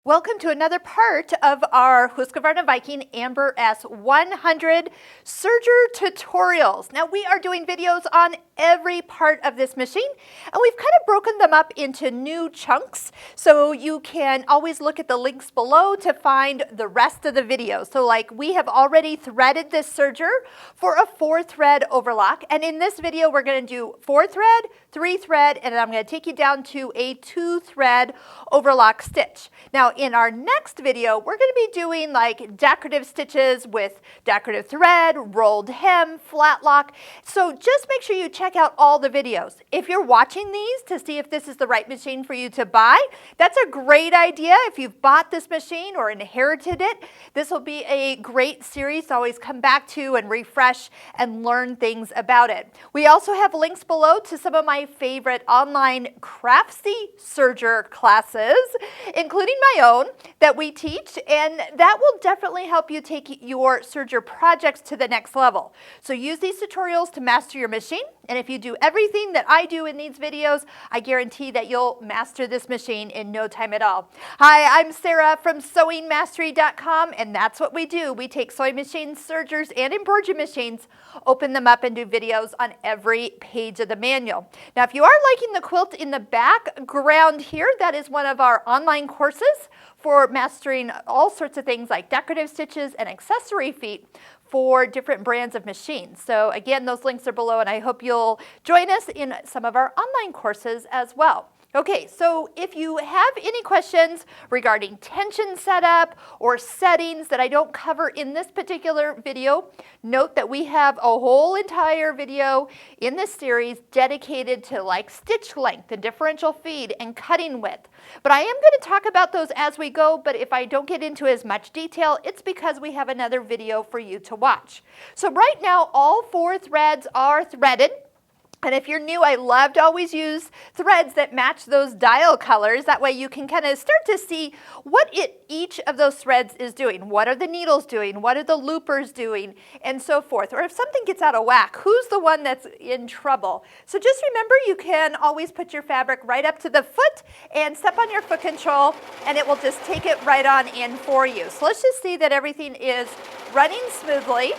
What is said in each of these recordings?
Welcome to another part of our Husqvarna Viking Amber S 100 serger tutorials. Now we are doing videos on every part of this machine, and we've kind of broken them up into new chunks, so you can always look at the links below to find the rest of the videos. So like we have already threaded this serger for a 4-thread overlock, and in this video we're going to do 4-thread, 3-thread, and I'm going to take you down to a 2-thread overlock stitch. Now in our next video, we're going to be doing like decorative stitches with decorative thread, rolled hem, flat lock. So just make sure you check out all the videos. If you're watching these to see if this is the right machine for you to buy, that's a great idea. If you've bought this machine or inherited it, this will be a great series to always come back to and refresh and learn things about it. We also have links below to some of my favorite online Craftsy serger classes, including my own, that we teach, and that will definitely help you take your serger projects to the next level. So use these tutorials to master your machine, and if you do everything that I do in these videos, I guarantee that you'll master this machine in no time at all. Hi, I'm Sara from sewingmastery.com, and that's what we do. We take sewing machines, sergers, and embroidery machines, open them up, and do videos on every page of the manual. Now, if you are liking the quilt in the background here, that is one of our online courses for mastering all sorts of things like decorative stitches and accessory feet for different brands of machines. So again, those links are below, and I hope you'll join us in some of our online courses as well. Okay, so if you have any questions regarding tension setup or settings that I don't cover in this particular video, note that we have a whole entire video in this series dedicated to like stitch length and differential feed and cutting width. But I am going to talk about those as we go, but if I don't get into as much detail, it's because we have another video for you to watch. So right now, all 4 threads are threaded. And if you're new, I love to always use threads that match those dial colors. That way you can kind of start to see what each of those threads is doing. What are the needles doing? What are the loopers doing? And so forth. Or if something gets out of whack, who's the one that's in trouble? So just remember, you can always put your fabric right up to the foot and step on your foot control, and it will just take it right on in for you. So let's just see that everything is running smoothly.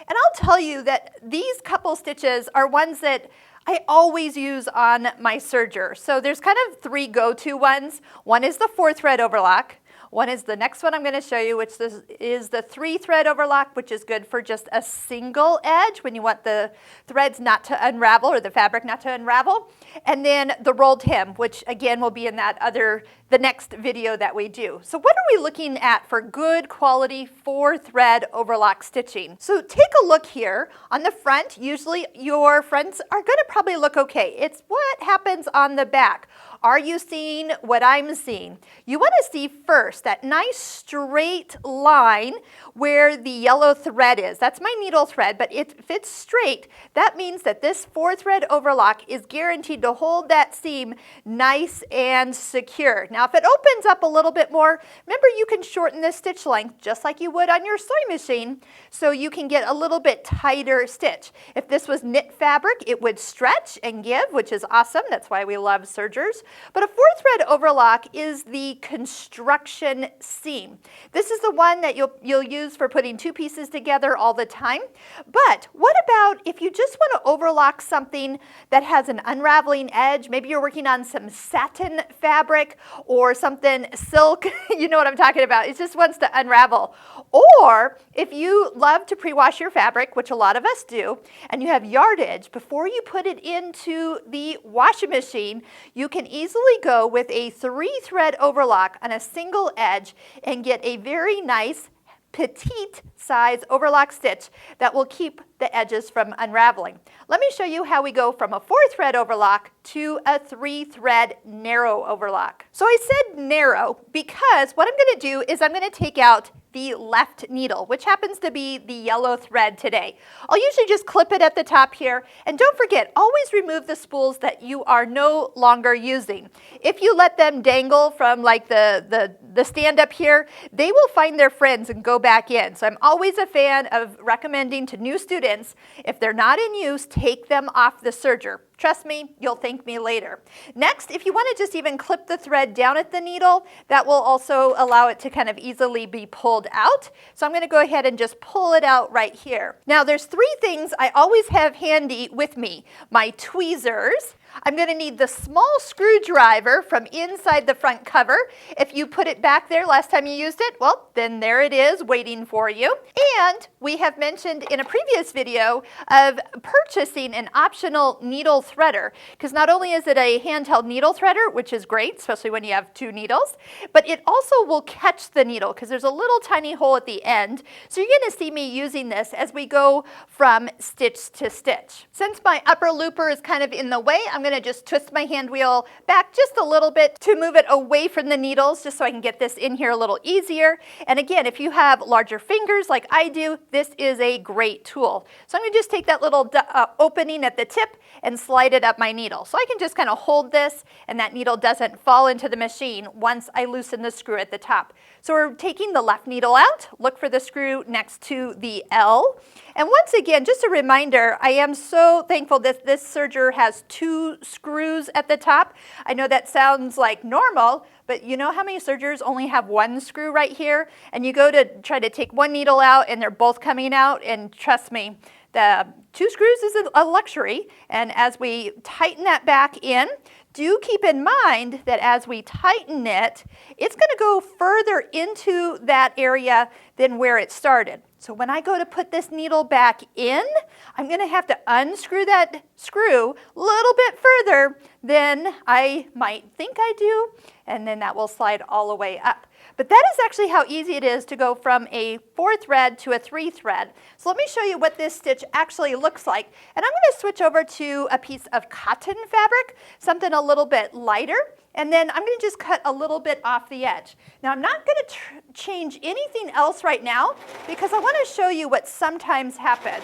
And I'll tell you that these couple stitches are ones that I always use on my serger. So there's kind of 3 go-to ones. One is the 4-thread overlock. One is the next one I'm going to show you, which is the 3-thread overlock, which is good for just a single edge when you want the threads not to unravel or the fabric not to unravel. And then the rolled hem, which again will be in the next video that we do. So what are we looking at for good quality 4-thread overlock stitching? So take a look here. On the front, usually your fronts are going to probably look okay. It's what happens on the back. Are you seeing what I'm seeing? You want to see first that nice straight line where the yellow thread is. That's my needle thread, but if it's straight, that means that this 4-thread overlock is guaranteed to hold that seam nice and secure. Now, if it opens up a little bit more, remember you can shorten this stitch length just like you would on your sewing machine, so you can get a little bit tighter stitch. If this was knit fabric, it would stretch and give, which is awesome. That's why we love sergers. But a 4-thread overlock is the construction seam. This is the one that you'll use for putting 2 pieces together all the time. But what about if you just want to overlock something that has an unraveling edge? Maybe you're working on some satin fabric or something silk. You know what I'm talking about. It just wants to unravel. Or if you love to pre-wash your fabric, which a lot of us do, and you have yardage, before you put it into the washing machine, you can easily go with a 3-thread overlock on a single edge and get a very nice petite size overlock stitch that will keep the edges from unraveling. Let me show you how we go from a 4-thread overlock to a 3-thread narrow overlock. So I said narrow because what I'm going to do is I'm going to take out the left needle, which happens to be the yellow thread today. I'll usually just clip it at the top here, and don't forget, always remove the spools that you are no longer using. If you let them dangle from like the stand up here, they will find their friends and go back in. So I'm always a fan of recommending to new students, if they're not in use, take them off the serger. Trust me, you'll thank me later. Next, if you want to just even clip the thread down at the needle, that will also allow it to kind of easily be pulled out. So I'm going to go ahead and just pull it out right here. Now there's three things I always have handy with me. My tweezers. I'm going to need the small screwdriver from inside the front cover. If you put it back there last time you used it, well, then there it is waiting for you. And we have mentioned in a previous video of purchasing an optional needle threader, because not only is it a handheld needle threader, which is great, especially when you have two needles, but it also will catch the needle because there's a little tiny hole at the end. So you're going to see me using this as we go from stitch to stitch. Since my upper looper is kind of in the way, I'm going to just twist my hand wheel back just a little bit to move it away from the needles, just so I can get this in here a little easier. And again, if you have larger fingers like I do, this is a great tool. So I'm going to just take that little opening at the tip and slide it up my needle. So I can just kind of hold this and that needle doesn't fall into the machine once I loosen the screw at the top. So we're taking the left needle out, look for the screw next to the L. And once again, just a reminder, I am so thankful that this serger has two screws at the top. I know that sounds like normal, but you know how many sergers only have one screw right here? And you go to try to take one needle out and they're both coming out, and trust me, the two screws is a luxury. And as we tighten that back in, do keep in mind that as we tighten it, it's going to go further into that area than where it started. So when I go to put this needle back in, I'm going to have to unscrew that screw a little bit further than I might think I do, and then that will slide all the way up. But that is actually how easy it is to go from a 4-thread to a 3-thread. So let me show you what this stitch actually looks like. And I'm going to switch over to a piece of cotton fabric, something a little bit lighter. And then I'm going to just cut a little bit off the edge. Now I'm not going to change anything else right now because I want to show you what sometimes happens.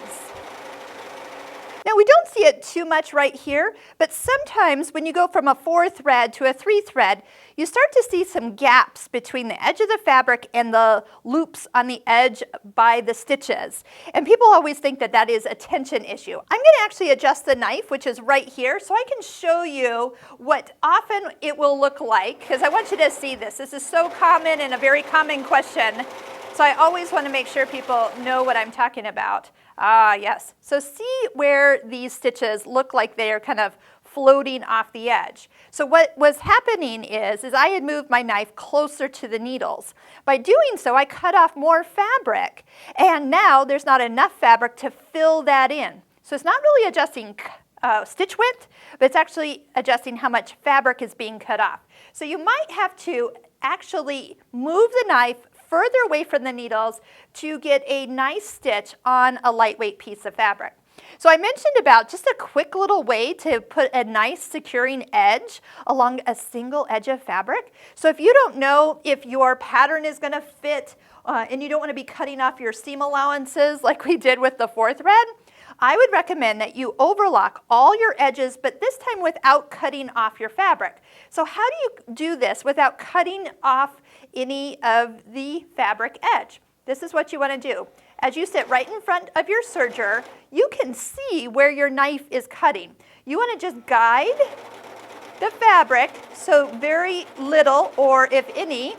Now we don't see it too much right here, but sometimes when you go from a 4-thread to a 3-thread, you start to see some gaps between the edge of the fabric and the loops on the edge by the stitches. And people always think that that is a tension issue. I'm going to actually adjust the knife, which is right here, so I can show you what often it will look like, because I want you to see this. This is so common and a very common question. So I always want to make sure people know what I'm talking about. Ah, yes. So see where these stitches look like they are kind of floating off the edge. So what was happening is I had moved my knife closer to the needles. By doing so, I cut off more fabric, and now there's not enough fabric to fill that in. So it's not really adjusting stitch width, but it's actually adjusting how much fabric is being cut off. So you might have to actually move the knife further away from the needles to get a nice stitch on a lightweight piece of fabric. So I mentioned about just a quick little way to put a nice securing edge along a single edge of fabric. So if you don't know if your pattern is going to fit and you don't want to be cutting off your seam allowances like we did with the 4-thread, I would recommend that you overlock all your edges, but this time without cutting off your fabric. So how do you do this without cutting off any of the fabric edge? This is what you want to do. As you sit right in front of your serger, you can see where your knife is cutting. You want to just guide the fabric so very little, or if any,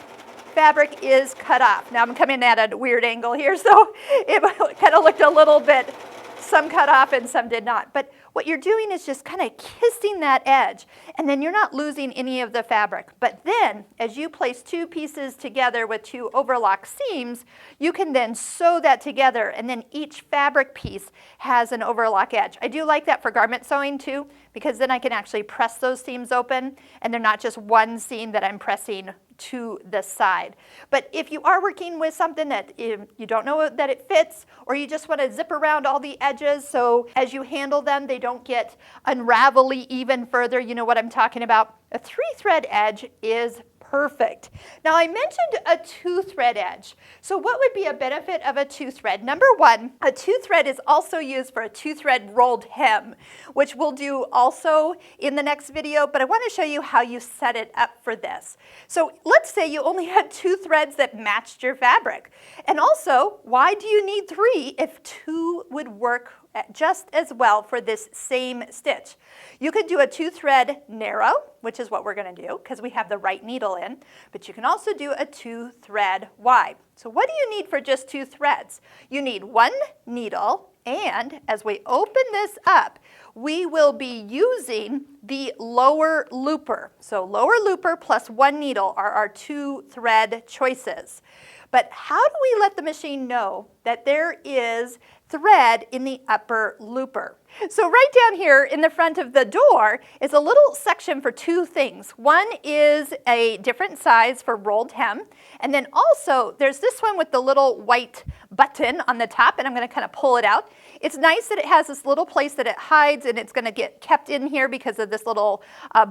fabric is cut off. Now I'm coming at a weird angle here, so it kind of looked a little bit, some cut off and some did not. But what you're doing is just kind of kissing that edge, and then you're not losing any of the fabric. But then, as you place two pieces together with two overlock seams, you can then sew that together, and then each fabric piece has an overlock edge. I do like that for garment sewing too, because then I can actually press those seams open, and they're not just one seam that I'm pressing to the side. But if you are working with something that you don't know that it fits, or you just want to zip around all the edges so as you handle them they don't get unravelly even further, you know what I'm talking about, a 3-thread edge is perfect. Now I mentioned a 2-thread edge. So what would be a benefit of a 2-thread? Number one, a 2-thread is also used for a 2-thread rolled hem, which we'll do also in the next video, but I want to show you how you set it up for this. So let's say you only had 2 threads that matched your fabric. And also, why do you need 3 if 2 would work just as well for this same stitch. You could do a 2-thread narrow, which is what we're going to do because we have the right needle in, but you can also do a 2-thread wide. So what do you need for just 2 threads? You need 1 needle, and as we open this up, we will be using the lower looper. So lower looper plus 1 needle are our 2-thread choices. But how do we let the machine know that there is thread in the upper looper? So right down here in the front of the door is a little section for 2 things. One is a different size for rolled hem, and then also there's this one with the little white button on the top, and I'm going to kind of pull it out. It's nice that it has this little place that it hides, and it's going to get kept in here because of this little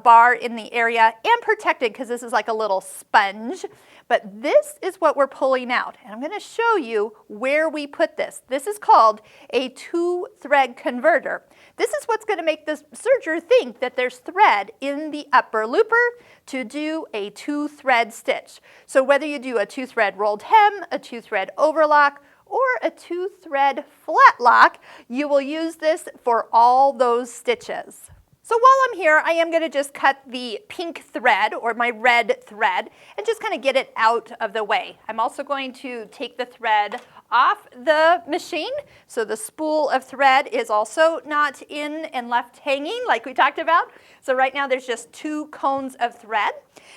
bar in the area, and protected because this is like a little sponge. But this is what we're pulling out, and I'm going to show you where we put this. This is called a 2-thread converter. This is what's going to make the serger think that there's thread in the upper looper to do a 2-thread stitch. So whether you do a 2-thread rolled hem, a 2-thread overlock, or a 2-thread flat lock, you will use this for all those stitches. So while I'm here, I am going to just cut the pink thread or my red thread and just kind of get it out of the way. I'm also going to take the thread off the machine, so the spool of thread is also not in and left hanging like we talked about. So right now there's just 2 cones of thread.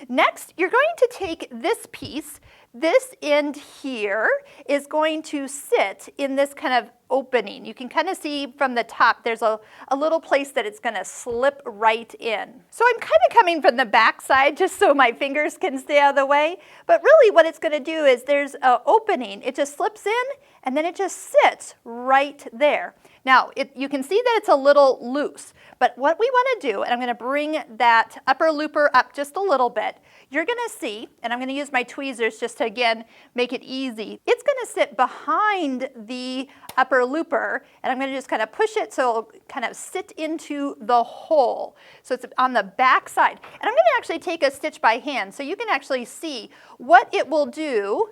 Next, you're going to take this piece. This end here is going to sit in this kind of opening. You can kind of see from the top there's a little place that it's going to slip right in. So I'm kind of coming from the back side just so my fingers can stay out of the way. But really what it's going to do is there's an opening. It just slips in and then it just sits right there. Now, you can see that it's a little loose, but what we want to do, and I'm going to bring that upper looper up just a little bit, you're going to see, and I'm going to use my tweezers just to, again, make it easy. It's going to sit behind the upper looper, and I'm going to just kind of push it so it'll kind of sit into the hole. So it's on the back side. And I'm going to actually take a stitch by hand so you can actually see what it will do.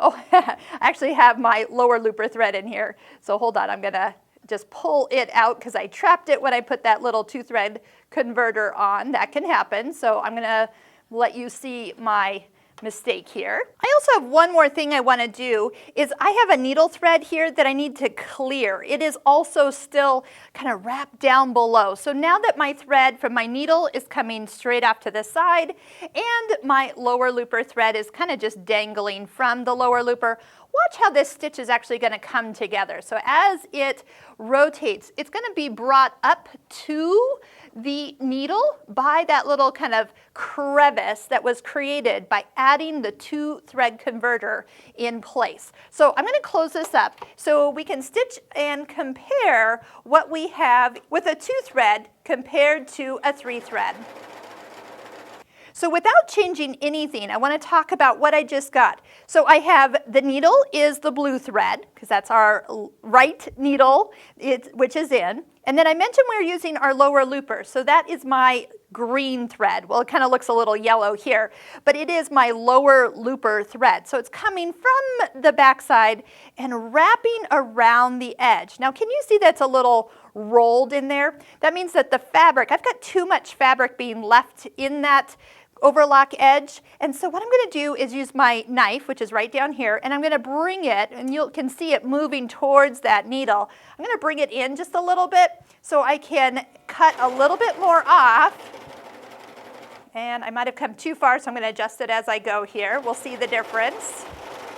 Oh, I actually have my lower looper thread in here. So hold on, I'm going to just pull it out because I trapped it when I put that little 2-thread converter on. That can happen. So I'm going to let you see my mistake here. I also have one more thing I want to do is I have a needle thread here that I need to clear. It is also still kind of wrapped down below. So now that my thread from my needle is coming straight off to the side and my lower looper thread is kind of just dangling from the lower looper, watch how this stitch is actually going to come together. So as it rotates, it's going to be brought up to the needle by that little kind of crevice that was created by adding the 2-thread converter in place. So I'm going to close this up so we can stitch and compare what we have with a 2-thread compared to a 3-thread. So without changing anything, I want to talk about what I just got. So I have the needle is the blue thread, because that's our right needle, which is in. And then I mentioned we're using our lower looper. So that is my green thread. Well, it kind of looks a little yellow here, but it is my lower looper thread. So it's coming from the back side and wrapping around the edge. Now, can you see that's a little rolled in there? That means that the fabric, I've got too much fabric being left in that overlock edge. And so what I'm going to do is use my knife, which is right down here, and I'm going to bring it, and you can see it moving towards that needle. I'm going to bring it in just a little bit so I can cut a little bit more off. And I might have come too far, so I'm going to adjust it as I go here. We'll see the difference.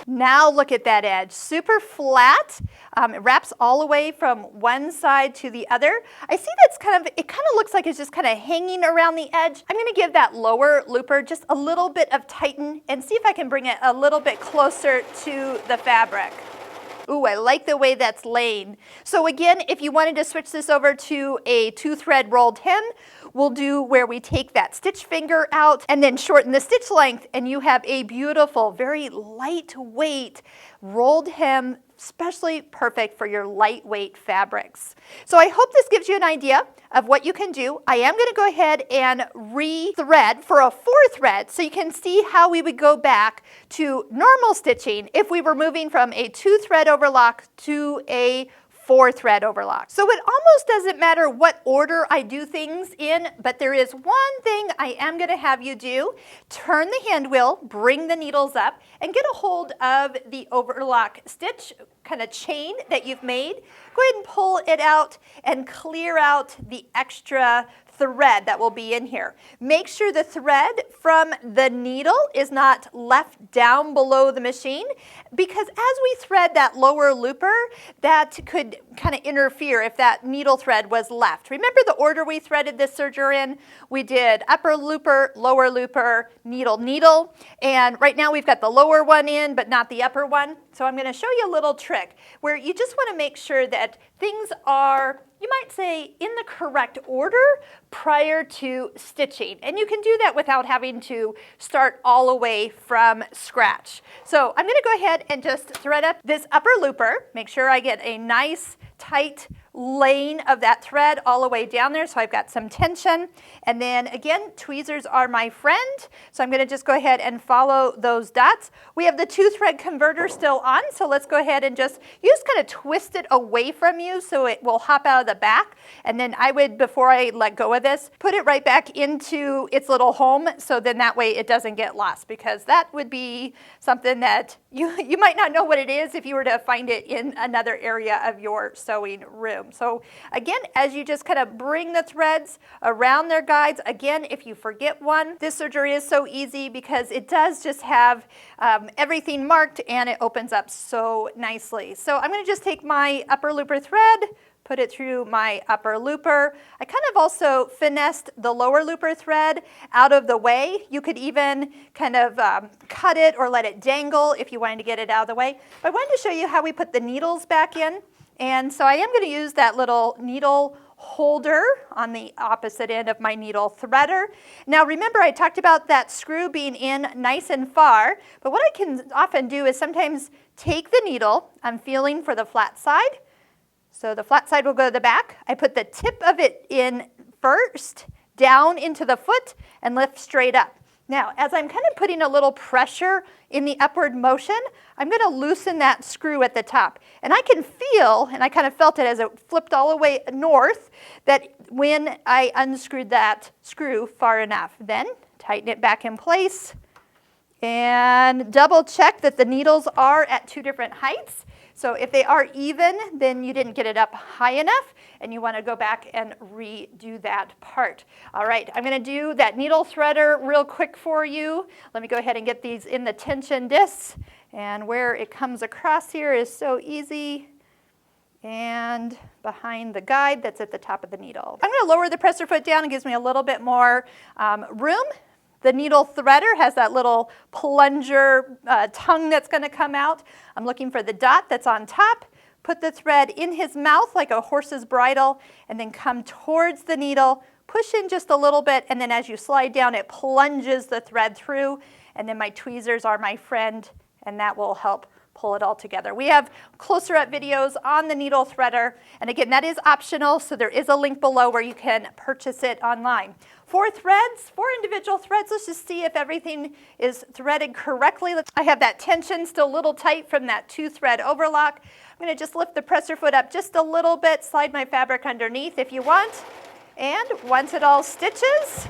Now look at that edge, super flat. It wraps all the way from one side to the other. I see that's it kind of looks like it's just kind of hanging around the edge. I'm going to give that lower looper just a little bit of tighten and see if I can bring it a little bit closer to the fabric. Ooh, I like the way that's laying. So again, if you wanted to switch this over to a 2-thread rolled hem, we'll do where we take that stitch finger out and then shorten the stitch length, and you have a beautiful, very lightweight rolled hem, especially perfect for your lightweight fabrics. So I hope this gives you an idea of what you can do. I am going to go ahead and re-thread for a 4-thread so you can see how we would go back to normal stitching if we were moving from a 2-thread overlock to a 4-thread overlock. So it almost doesn't matter what order I do things in, but there is one thing I am going to have you do. Turn the hand wheel, bring the needles up, and get a hold of the overlock stitch kind of chain that you've made. Go ahead and pull it out and clear out the extra thread that will be in here. Make sure the thread from the needle is not left down below the machine, because as we thread that lower looper, that could kind of interfere if that needle thread was left. Remember the order we threaded this serger in? We did upper looper, lower looper, needle, needle, and right now we've got the lower one in but not the upper one. So I'm going to show you a little trick where you just want to make sure that things are, you might say, in the correct order prior to stitching. And you can do that without having to start all the way from scratch. So I'm going to go ahead and just thread up this upper looper. Make sure I get a nice tight lane of that thread all the way down there so I've got some tension. And then again, tweezers are my friend, so I'm going to just go ahead and follow those dots. We have the 2-thread converter still on, so let's go ahead and just kind of twist it away from you so it will hop out of the back. And then I would, before I let go of this, put it right back into its little home, so then that way it doesn't get lost, because that would be something that you might not know what it is if you were to find it in another area of your sewing room. So again, as you just kind of bring the threads around their guides, again, if you forget one, this serger is so easy because it does just have everything marked and it opens up so nicely. So I'm going to just take my upper looper thread, put it through my upper looper. I kind of also finessed the lower looper thread out of the way. You could even kind of cut it or let it dangle if you wanted to get it out of the way. But I wanted to show you how we put the needles back in. And so I am going to use that little needle holder on the opposite end of my needle threader. Now remember, I talked about that screw being in nice and far, but what I can often do is sometimes take the needle, I'm feeling for the flat side, so the flat side will go to the back. I put the tip of it in first, down into the foot, and lift straight up. Now, as I'm kind of putting a little pressure in the upward motion, I'm going to loosen that screw at the top. And I can feel, and I kind of felt it as it flipped all the way north, that when I unscrewed that screw far enough, then tighten it back in place and double check that the needles are at 2 different heights. So if they are even, then you didn't get it up high enough, and you want to go back and redo that part. All right, I'm going to do that needle threader real quick for you. Let me go ahead and get these in the tension discs, and where it comes across here is so easy, and behind the guide that's at the top of the needle. I'm going to lower the presser foot down. It gives me a little bit more room. The needle threader has that little plunger tongue that's going to come out. I'm looking for the dot that's on top. Put the thread in his mouth like a horse's bridle, and then come towards the needle. Push in just a little bit, and then as you slide down, it plunges the thread through. And then my tweezers are my friend, and that will help pull it all together. We have closer up videos on the needle threader, and again, that is optional, so there is a link below where you can purchase it online. 4 threads, 4 individual threads. Let's just see if everything is threaded correctly. I have that tension still a little tight from that 2-thread overlock. I'm going to just lift the presser foot up just a little bit, slide my fabric underneath if you want, and once it all stitches,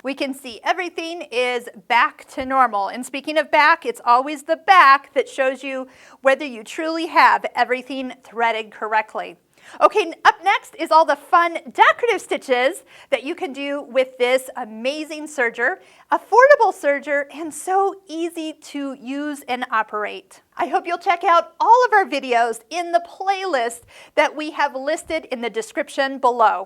we can see everything is back to normal. And speaking of back, it's always the back that shows you whether you truly have everything threaded correctly. Okay, up next is all the fun decorative stitches that you can do with this amazing serger, affordable serger, and so easy to use and operate. I hope you'll check out all of our videos in the playlist that we have listed in the description below.